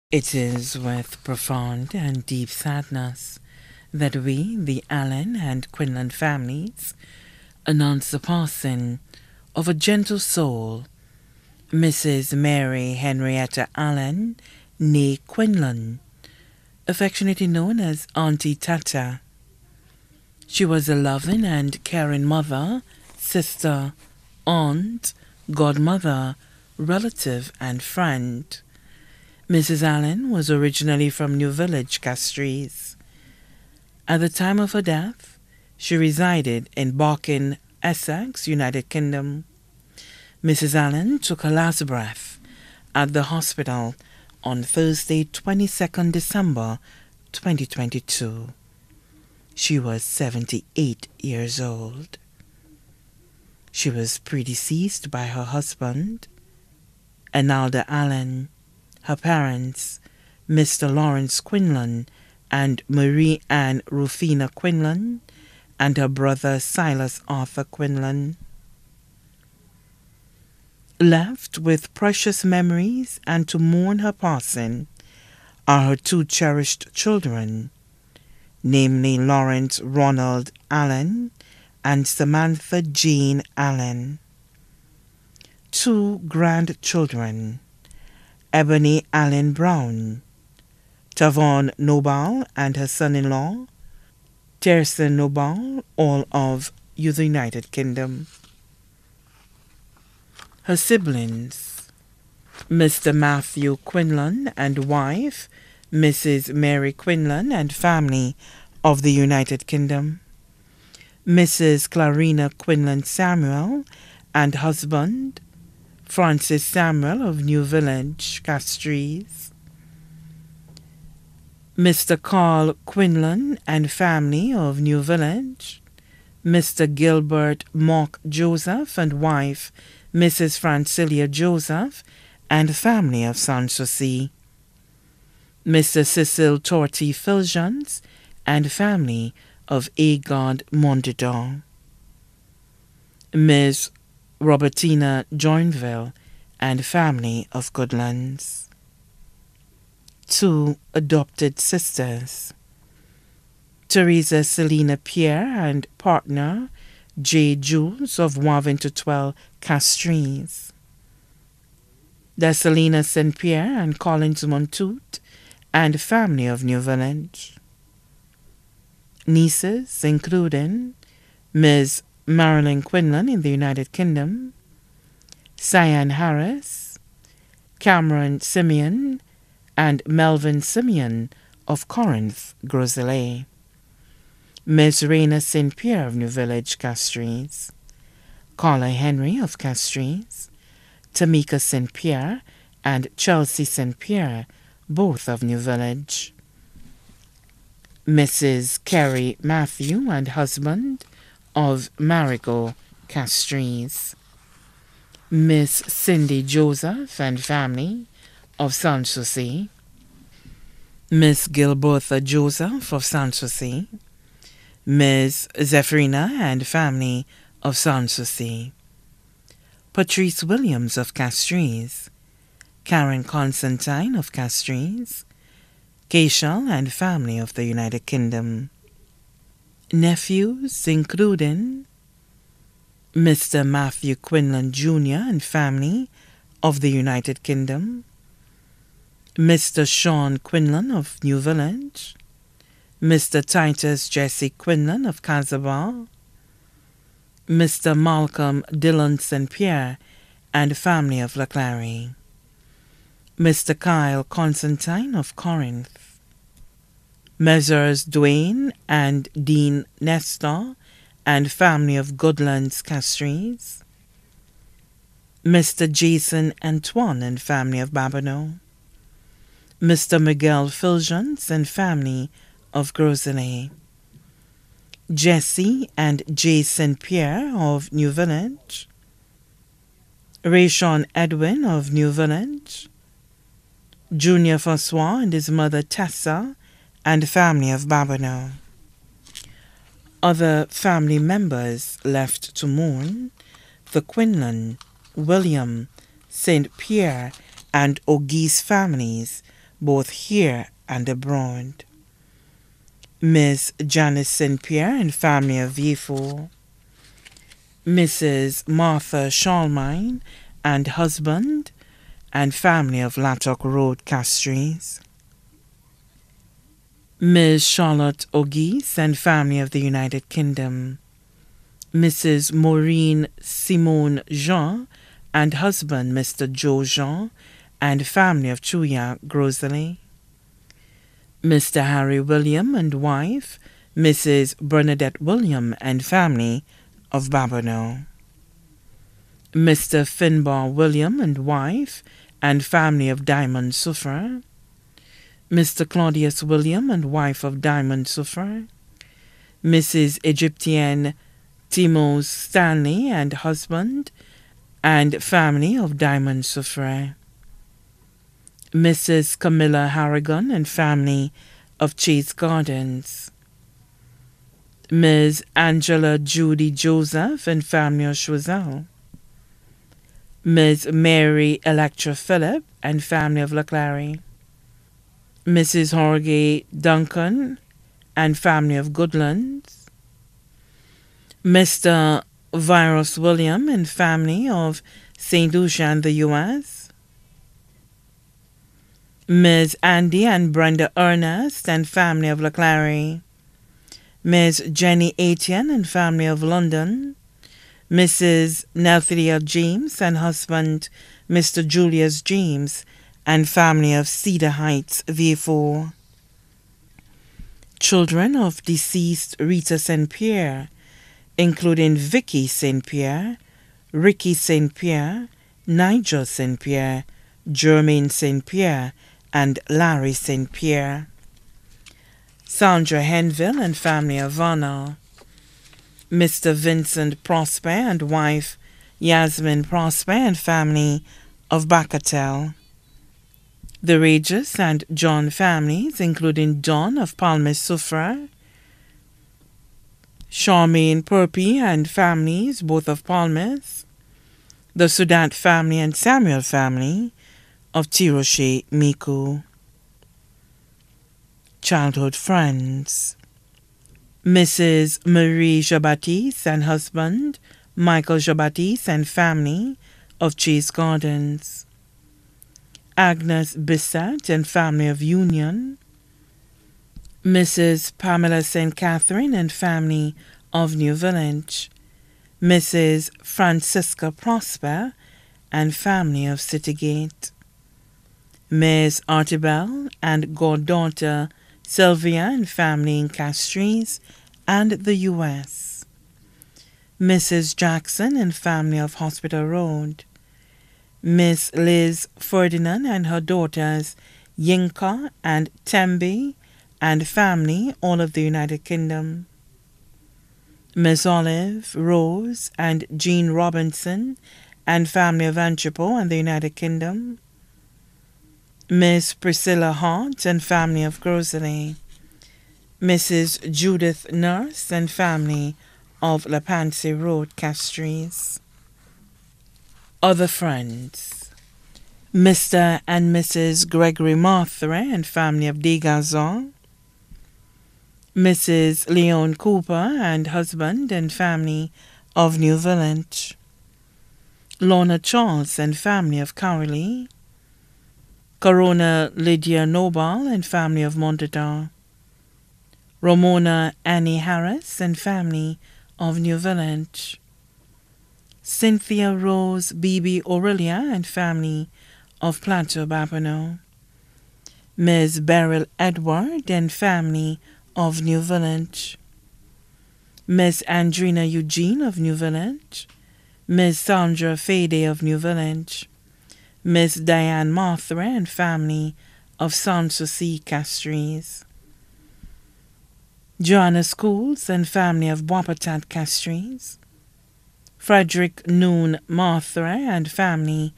It is with profound and deep sadness that we, the Allen and Quinlan families, announce the passing of a gentle soul, Mrs. Mary Henrietta Allen, née Quinlan, affectionately known as Auntie Tata. She was a loving and caring mother, sister, aunt, godmother, relative, and friend. Mrs. Allen was originally from New Village, Castries. At the time of her death, she resided in Barking, Essex, United Kingdom. Mrs. Allen took her last breath at the hospital on Thursday, 22nd December 2022. She was 78 years old. She was predeceased by her husband, Enalda Allen, her parents, Mr. Lawrence Quinlan and Marie Ann Rufina Quinlan, and her brother Silas Arthur Quinlan. Left with precious memories and to mourn her passing are her two cherished children, namely Lawrence Ronald Allen and Samantha Jean Allen. Two grandchildren, Ebony Allen Brown, Tavon Noble and her son-in-law, Terson Noble, all of the United Kingdom. Her siblings, Mr. Matthew Quinlan and wife, Mrs. Mary Quinlan and family of the United Kingdom, Mrs. Clarina Quinlan Samuel and husband, Francis Samuel of New Village, Castries, Mr. Carl Quinlan and family of New Village, Mr. Gilbert Mock Joseph and wife, Mrs. Francilia Joseph and family of Sanssouci, Mr. Cecil Torty Filgens and family of Agard Mondidor, Ms. Robertina Joinville and family of Goodlands. Two adopted sisters, Teresa Selina Pierre and partner J. Jules of Wavin-to-Twelve, Castries, Dessalina St. Pierre and Collins Montoute and family of New Village. Nieces including Ms. Marilyn Quinlan in the United Kingdom, Cyan Harris, Cameron Simeon, and Melvin Simeon of Corinth, Groseilliers, Miss Raina St. Pierre of New Village, Castries, Carla Henry of Castries, Tamika St. Pierre and Chelsea St. Pierre, both of New Village, Mrs. Carrie Matthew and husband of Marigot, Castries, Miss Cindy Joseph and family of Sanssouci, Miss Gilbertha Joseph of Sanssouci, Miss Zephyrina and family of Sanssouci, Patrice Williams of Castries, Karen Constantine of Castries, Keishal and family of the United Kingdom. Nephews including Mr. Matthew Quinlan Jr. and family of the United Kingdom, Mr. Sean Quinlan of New Village, Mr. Titus Jesse Quinlan of Casabar, Mr. Malcolm Dillon St. Pierre and family of Laclary, Mr. Kyle Constantine of Corinth, Messrs. Dwayne and Dean Nestor and family of Goodlands, Castries, Mr. Jason Antoine and family of Babonneau, Mr. Miguel Filgens and family of Groseilliers, Jesse and J. St. Pierre of New Village, Rayshon Edwin of New Village, Junior Francois and his mother Tessa and family of Babonneau. Other family members left to mourn: the Quinlan, William, St. Pierre, and Auguste families both here and abroad. Miss Janice St. Pierre and family of Yefo. Mrs. Martha Shalmine and husband and family of Lattock Road, Castries. Ms. Charlotte O'Geese and family of the United Kingdom. Mrs. Maureen Simone Jean and husband Mr. Joe Jean and family of Chuya, Grosley. Mr. Harry William and wife Mrs. Bernadette William and family of Babonneau. Mr. Finbar William and wife and family of Diamond Suffer. Mr. Claudius William and wife of Diamond Suffer. Mrs. Egyptian Timos Stanley and husband and family of Diamond Suffer. Mrs. Camilla Harrigan and family of Chase Gardens. Ms. Angela Judy Joseph and family of Choiseul. Ms. Mary Electra Phillip and family of Laclary. Mrs. Jorge Duncan and family of Goodlands. Mr. Virus William and family of St. Lucia in the U.S. Ms. Andy and Brenda Ernest and family of Laclary. Ms. Jenny Etienne and family of London. Mrs. Nelthia James and husband Mr. Julius James and family of Cedar Heights, V4. Children of deceased Rita St. Pierre, including Vicky St. Pierre, Ricky St. Pierre, Nigel St. Pierre, Jermaine St. Pierre, and Larry St. Pierre. Sandra Henville and family of Vanna. Mr. Vincent Prosper and wife Yasmin Prosper and family of Bacatel. The Regis and John families, including Don of Palme Soufra, Charmaine Purpey and families, both of Palmes, the Sudat family and Samuel family of Tiroche Miku. Childhood friends. Mrs. Marie Jabatis and husband Michael Jabatis and family of Chase Gardens. Agnes Bissett and family of Union. Mrs. Pamela St. Catherine and family of New Village. Mrs. Francisca Prosper and family of Citygate. Ms. Artibel and goddaughter Sylvia and family in Castries and the U.S. Mrs. Jackson and family of Hospital Road. Miss Liz Ferdinand and her daughters Yinka and Tembe and family, all of the United Kingdom. Miss Olive, Rose, and Jean Robinson and family of Antipo and the United Kingdom. Miss Priscilla Hart and family of Grosley. Mrs. Judith Nurse and family of La Pansy Road, Castries. Other friends. Mr. and Mrs. Gregory Marthray and family of Degazon. Mrs. Leon Cooper and husband and family of New Village. Lorna Charles and family of Cowley. Corona Lydia Noble and family of Montedor. Ramona Annie Harris and family of New Village. Cynthia Rose Bibi Aurelia and family of Plateau Babonneau. Ms. Beryl Edward and family of New Village. Miss Andrina Eugene of New Village. Miss Sandra Fede of New Village. Miss Diane Marthray and family of Sanssouci, Castries. Joanna Schools and family of Boapatat, Castries. Frederick Noon Marthray and family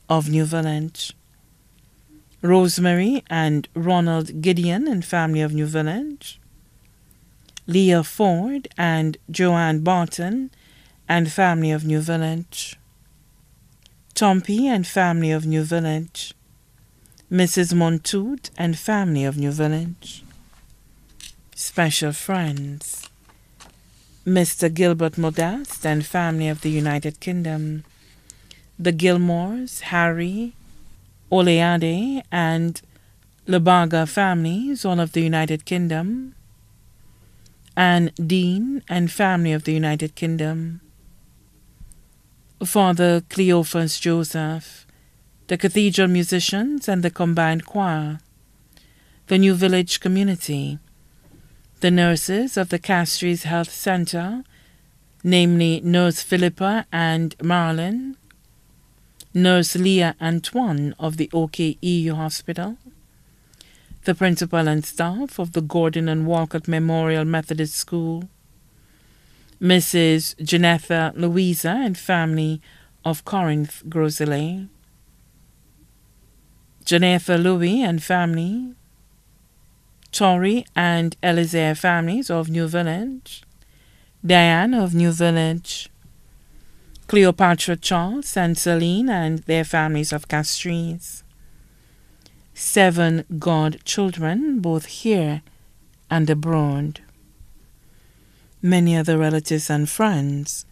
of New Village. Rosemary and Ronald Gideon and family of New Village. Leah Ford and Joanne Barton and family of New Village. Tompi and family of New Village. Mrs. Montoute and family of New Village. Special friends: Mr. Gilbert Modeste and family of the United Kingdom. The Gilmores, Harry, Oleade, and Lebaga families, all of the United Kingdom. Anne Dean and family of the United Kingdom. Father Cleophas Joseph, the cathedral musicians and the combined choir, the New Village community, the nurses of the Castries Health Center, namely Nurse Philippa and Marilyn, Nurse Leah Antoine of the OKEU Hospital, the principal and staff of the Gordon and Walcott Memorial Methodist School, Mrs. Janetha Louisa and family of Corinth Groselet, Janetha Louis and family, Tori and Eliezer families of New Village, Diane of New Village, Cleopatra Charles and Celine and their families of Castries, 7 godchildren both here and abroad, many other relatives and friends,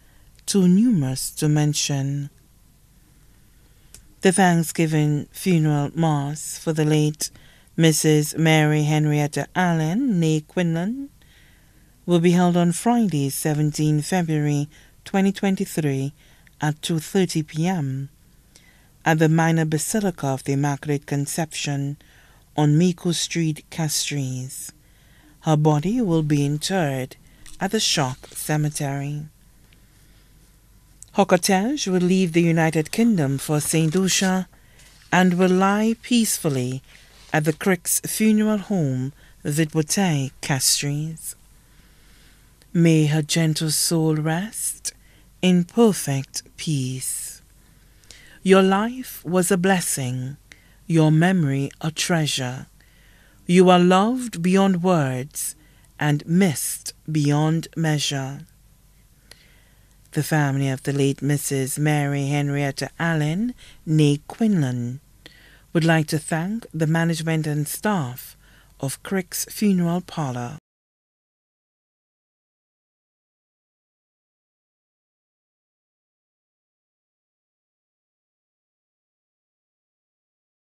too numerous to mention. The Thanksgiving funeral mass for the late Mrs. Mary Henrietta Allen, née Quinlan, will be held on Friday, 17 February 2023 at 2:30 p.m. at the Minor Basilica of the Immaculate Conception on Miko Street, Castries. Her body will be interred at the Shock Cemetery. Her cortege will leave the United Kingdom for St. Lucia and will lie peacefully at the Crick's funeral home, Vidbotay, Castries. May her gentle soul rest in perfect peace. Your life was a blessing, your memory a treasure. You are loved beyond words and missed beyond measure. The family of the late Mrs. Mary Henrietta Allen, née Quinlan, would like to thank the management and staff of Crick's Funeral Parlor